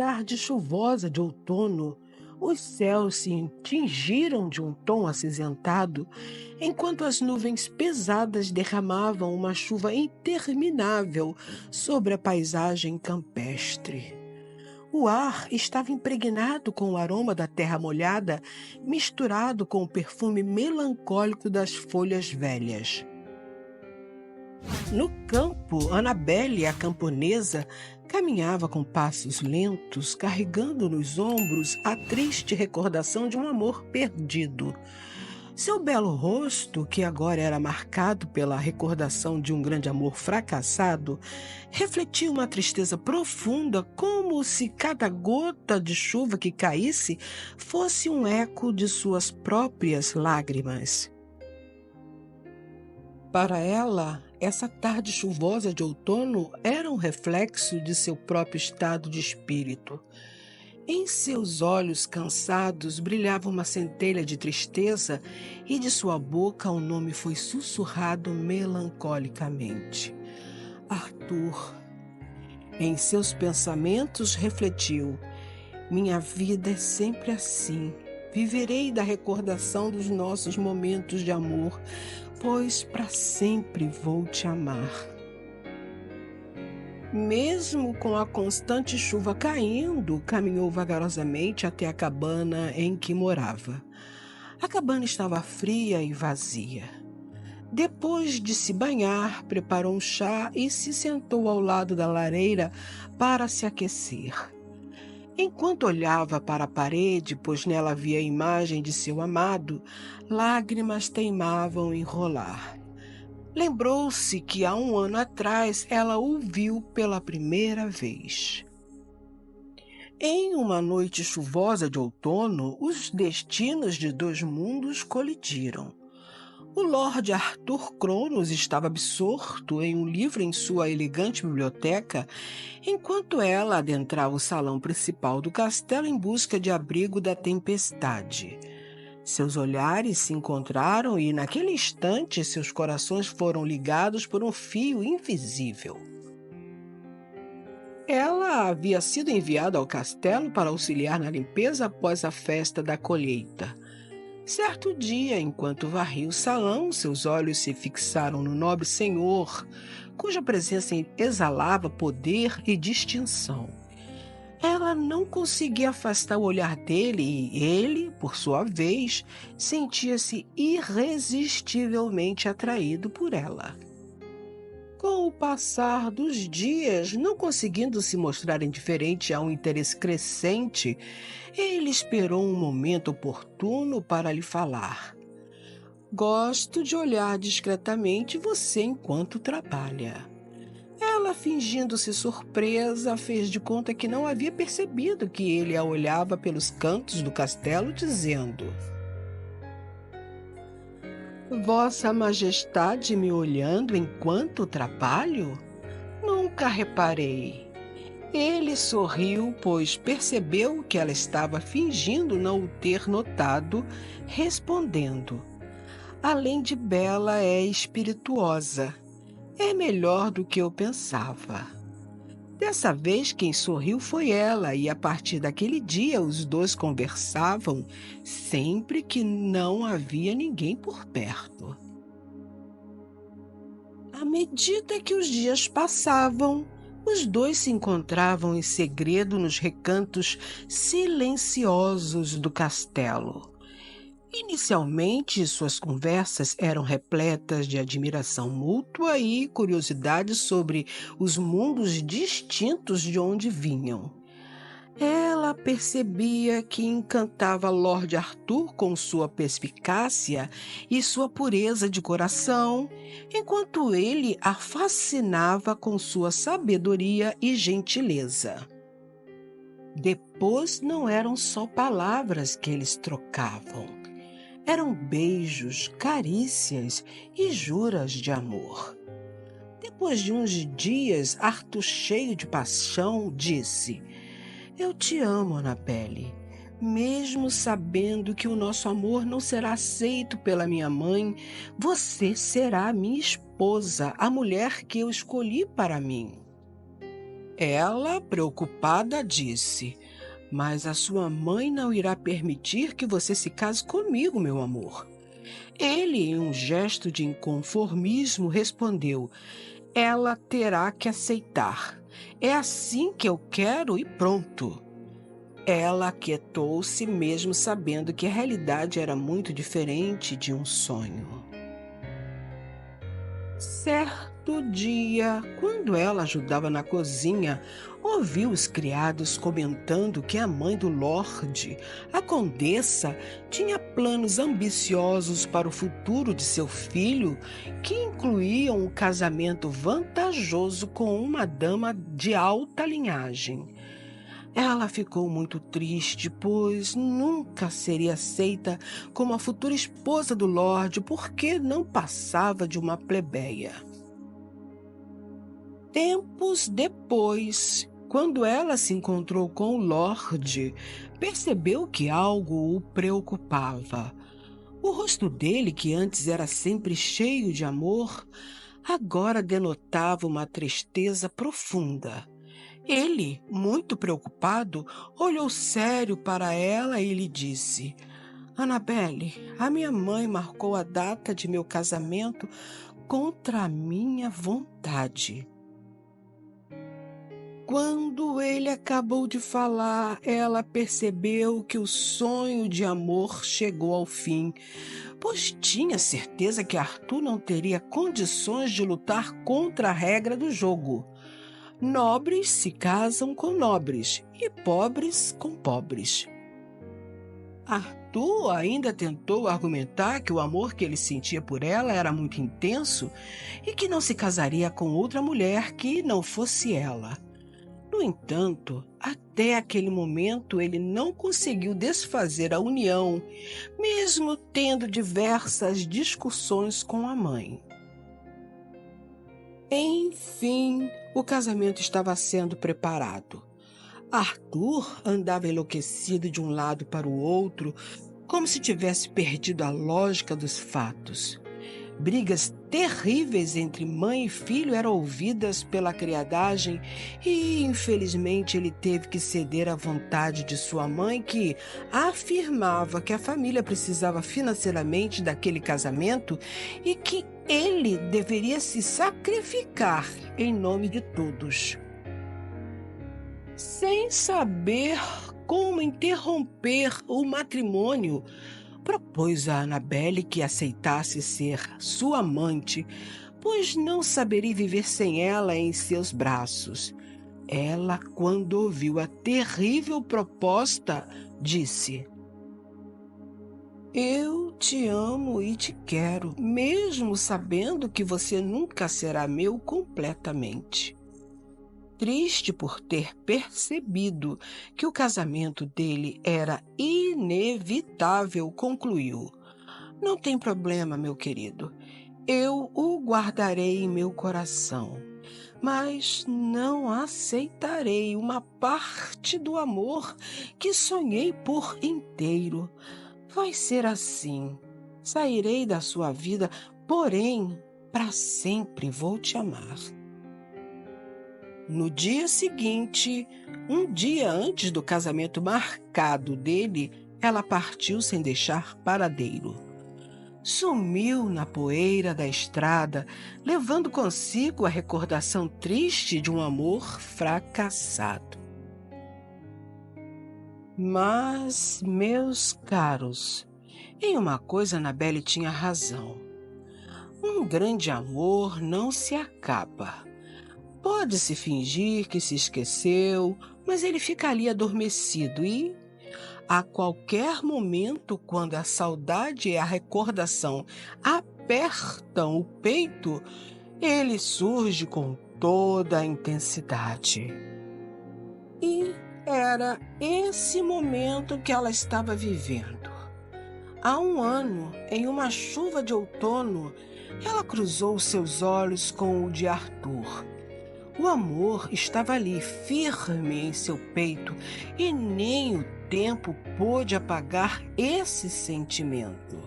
tarde chuvosa de outono, os céus se tingiram de um tom acinzentado, enquanto as nuvens pesadas derramavam uma chuva interminável sobre a paisagem campestre. O ar estava impregnado com o aroma da terra molhada, misturado com o perfume melancólico das folhas velhas. No campo, Annabelle, a camponesa, caminhava com passos lentos, carregando nos ombros a triste recordação de um amor perdido. Seu belo rosto, que agora era marcado pela recordação de um grande amor fracassado, refletia uma tristeza profunda, como se cada gota de chuva que caísse fosse um eco de suas próprias lágrimas. Para ela, essa tarde chuvosa de outono era um reflexo de seu próprio estado de espírito. Em seus olhos cansados brilhava uma centelha de tristeza e de sua boca o nome foi sussurrado melancolicamente. Arthur. Em seus pensamentos refletiu: minha vida é sempre assim. Viverei da recordação dos nossos momentos de amor, pois para sempre vou te amar. Mesmo com a constante chuva caindo, caminhou vagarosamente até a cabana em que morava. A cabana estava fria e vazia. Depois de se banhar, preparou um chá e se sentou ao lado da lareira para se aquecer. Enquanto olhava para a parede, pois nela havia a imagem de seu amado, lágrimas teimavam em rolar. Lembrou-se que há 1 ano atrás ela o viu pela primeira vez. Em uma noite chuvosa de outono, os destinos de 2 mundos colidiram. O Lord Arthur Cronos estava absorto em um livro em sua elegante biblioteca, enquanto ela adentrava o salão principal do castelo em busca de abrigo da tempestade. Seus olhares se encontraram e, naquele instante, seus corações foram ligados por um fio invisível. Ela havia sido enviada ao castelo para auxiliar na limpeza após a festa da colheita. Certo dia, enquanto varria o salão, seus olhos se fixaram no nobre senhor, cuja presença exalava poder e distinção. Ela não conseguia afastar o olhar dele e ele, por sua vez, sentia-se irresistivelmente atraído por ela. Com o passar dos dias, não conseguindo se mostrar indiferente a um interesse crescente, ele esperou um momento oportuno para lhe falar. Gosto de olhar discretamente você enquanto trabalha. Ela, fingindo-se surpresa, fez de conta que não havia percebido que ele a olhava pelos cantos do castelo, dizendo: Vossa Majestade me olhando enquanto trabalho? Nunca reparei. Ele sorriu, pois percebeu que ela estava fingindo não o ter notado, respondendo: Além de bela, é espirituosa. É melhor do que eu pensava. Dessa vez, quem sorriu foi ela, e a partir daquele dia os dois conversavam sempre que não havia ninguém por perto. À medida que os dias passavam, os dois se encontravam em segredo nos recantos silenciosos do castelo. Inicialmente, suas conversas eram repletas de admiração mútua e curiosidade sobre os mundos distintos de onde vinham. Ela percebia que encantava Lord Arthur com sua perspicácia e sua pureza de coração, enquanto ele a fascinava com sua sabedoria e gentileza. Depois não eram só palavras que eles trocavam. Eram beijos, carícias e juras de amor. Depois de uns dias, Arthur, cheio de paixão, disse: Eu te amo, Annabelle, mesmo sabendo que o nosso amor não será aceito pela minha mãe, você será minha esposa, a mulher que eu escolhi para mim. Ela, preocupada, disse: Mas a sua mãe não irá permitir que você se case comigo, meu amor. Ele, em um gesto de inconformismo, respondeu: Ela terá que aceitar. É assim que eu quero e pronto. Ela aquietou-se, mesmo sabendo que a realidade era muito diferente de um sonho. Certo dia, quando ela ajudava na cozinha, ouviu os criados comentando que a mãe do Lorde, a condessa, tinha planos ambiciosos para o futuro de seu filho, que incluíam um casamento vantajoso com uma dama de alta linhagem. Ela ficou muito triste, pois nunca seria aceita como a futura esposa do Lorde, porque não passava de uma plebeia. Tempos depois, quando ela se encontrou com o Lorde, percebeu que algo o preocupava. O rosto dele, que antes era sempre cheio de amor, agora denotava uma tristeza profunda. Ele, muito preocupado, olhou sério para ela e lhe disse: Annabelle, a minha mãe marcou a data de meu casamento contra a minha vontade. Quando ele acabou de falar, ela percebeu que o sonho de amor chegou ao fim, pois tinha certeza que Arthur não teria condições de lutar contra a regra do jogo. Nobres se casam com nobres e pobres com pobres. Arthur ainda tentou argumentar que o amor que ele sentia por ela era muito intenso e que não se casaria com outra mulher que não fosse ela. No entanto, até aquele momento ele não conseguiu desfazer a união, mesmo tendo diversas discussões com a mãe. Enfim, o casamento estava sendo preparado. Arthur andava enlouquecido de um lado para o outro, como se tivesse perdido a lógica dos fatos. Brigas terríveis entre mãe e filho eram ouvidas pela criadagem e, infelizmente, ele teve que ceder à vontade de sua mãe, que afirmava que a família precisava financeiramente daquele casamento e que ele deveria se sacrificar em nome de todos. Sem saber como interromper o matrimônio, propôs a Annabelle que aceitasse ser sua amante, pois não saberia viver sem ela em seus braços. Ela, quando ouviu a terrível proposta, disse: Eu te amo e te quero, mesmo sabendo que você nunca será meu completamente. Triste por ter percebido que o casamento dele era inevitável, concluiu: Não tem problema, meu querido. Eu o guardarei em meu coração, mas não aceitarei uma parte do amor que sonhei por inteiro. Vai ser assim. Sairei da sua vida, porém, para sempre vou te amar. No dia seguinte, um dia antes do casamento marcado dele, ela partiu sem deixar paradeiro. Sumiu na poeira da estrada, levando consigo a recordação triste de um amor fracassado. Mas, meus caros, em uma coisa Annabelle tinha razão. Um grande amor não se acaba. Pode-se fingir que se esqueceu, mas ele fica ali adormecido e, a qualquer momento, quando a saudade e a recordação apertam o peito, ele surge com toda a intensidade. E era esse momento que ela estava vivendo. Há um ano, em uma chuva de outono, ela cruzou seus olhos com o de Arthur. O amor estava ali, firme em seu peito, e nem o tempo pôde apagar esse sentimento.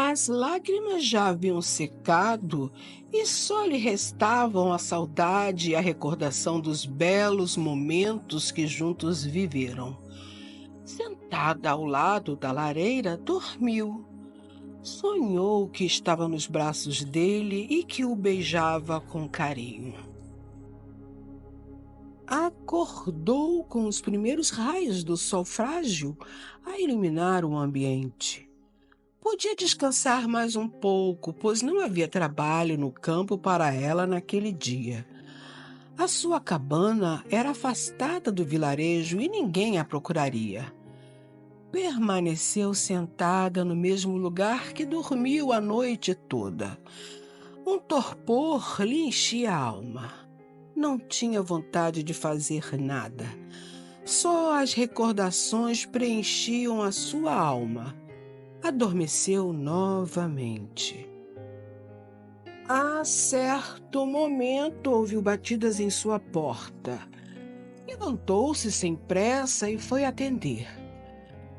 As lágrimas já haviam secado e só lhe restavam a saudade e a recordação dos belos momentos que juntos viveram. Sentada ao lado da lareira, dormiu. Sonhou que estava nos braços dele e que o beijava com carinho. Acordou com os primeiros raios do sol frágil a iluminar o ambiente. Podia descansar mais um pouco, pois não havia trabalho no campo para ela naquele dia. A sua cabana era afastada do vilarejo e ninguém a procuraria. Permaneceu sentada no mesmo lugar que dormiu a noite toda. Um torpor lhe enchia a alma. Não tinha vontade de fazer nada. Só as recordações preenchiam a sua alma. Adormeceu novamente. A certo momento ouviu batidas em sua porta. Levantou-se sem pressa e foi atender.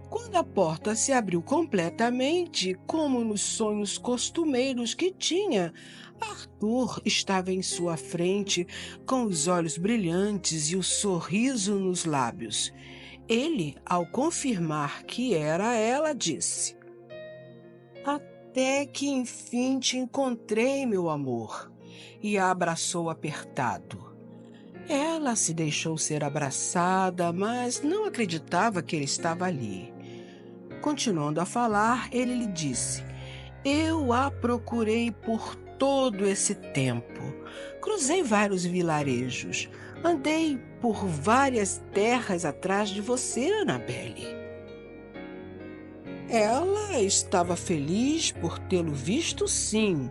Quando a porta se abriu completamente, como nos sonhos costumeiros que tinha, Arthur estava em sua frente, com os olhos brilhantes e o sorriso nos lábios. Ele, ao confirmar que era ela, disse: "Até que enfim te encontrei, meu amor", e a abraçou apertado. Ela se deixou ser abraçada, mas não acreditava que ele estava ali. Continuando a falar, ele lhe disse: "Eu a procurei por todo esse tempo. Cruzei vários vilarejos. Andei por várias terras atrás de você, Annabelle." Ela estava feliz por tê-lo visto, sim.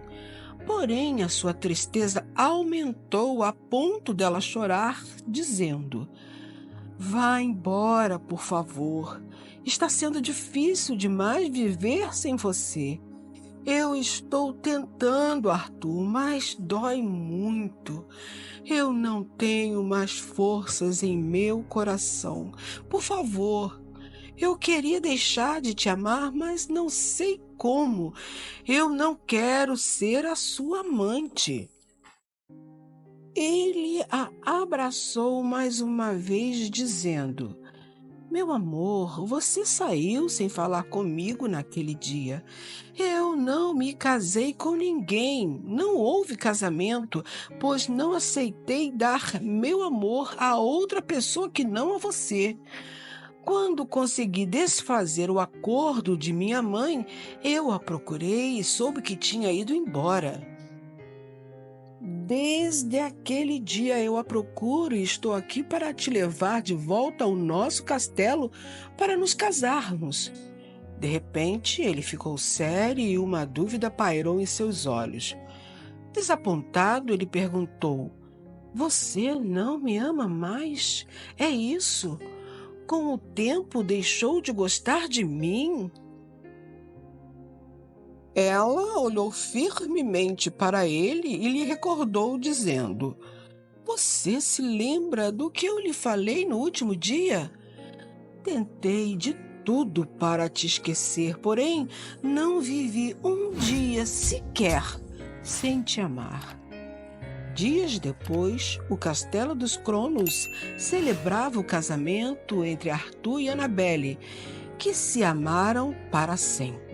Porém, a sua tristeza aumentou a ponto dela chorar, dizendo: "Vá embora, por favor. Está sendo difícil demais viver sem você. Eu estou tentando, Arthur, mas dói muito. Eu não tenho mais forças em meu coração. Por favor, eu queria deixar de te amar, mas não sei como. Eu não quero ser a sua amante." Ele a abraçou mais uma vez, dizendo: "Meu amor, você saiu sem falar comigo naquele dia. Eu não me casei com ninguém. Não houve casamento, pois não aceitei dar meu amor a outra pessoa que não a você. Quando consegui desfazer o acordo de minha mãe, eu a procurei e soube que tinha ido embora. Desde aquele dia eu a procuro e estou aqui para te levar de volta ao nosso castelo para nos casarmos." De repente, ele ficou sério e uma dúvida pairou em seus olhos. Desapontado, ele perguntou: "Você não me ama mais? É isso? Com o tempo deixou de gostar de mim?" Ela olhou firmemente para ele e lhe recordou, dizendo: "Você se lembra do que eu lhe falei no último dia? Tentei de tudo para te esquecer, porém não vivi um dia sequer sem te amar." Dias depois, o Castelo dos Cronos celebrava o casamento entre Arthur e Annabelle, que se amaram para sempre.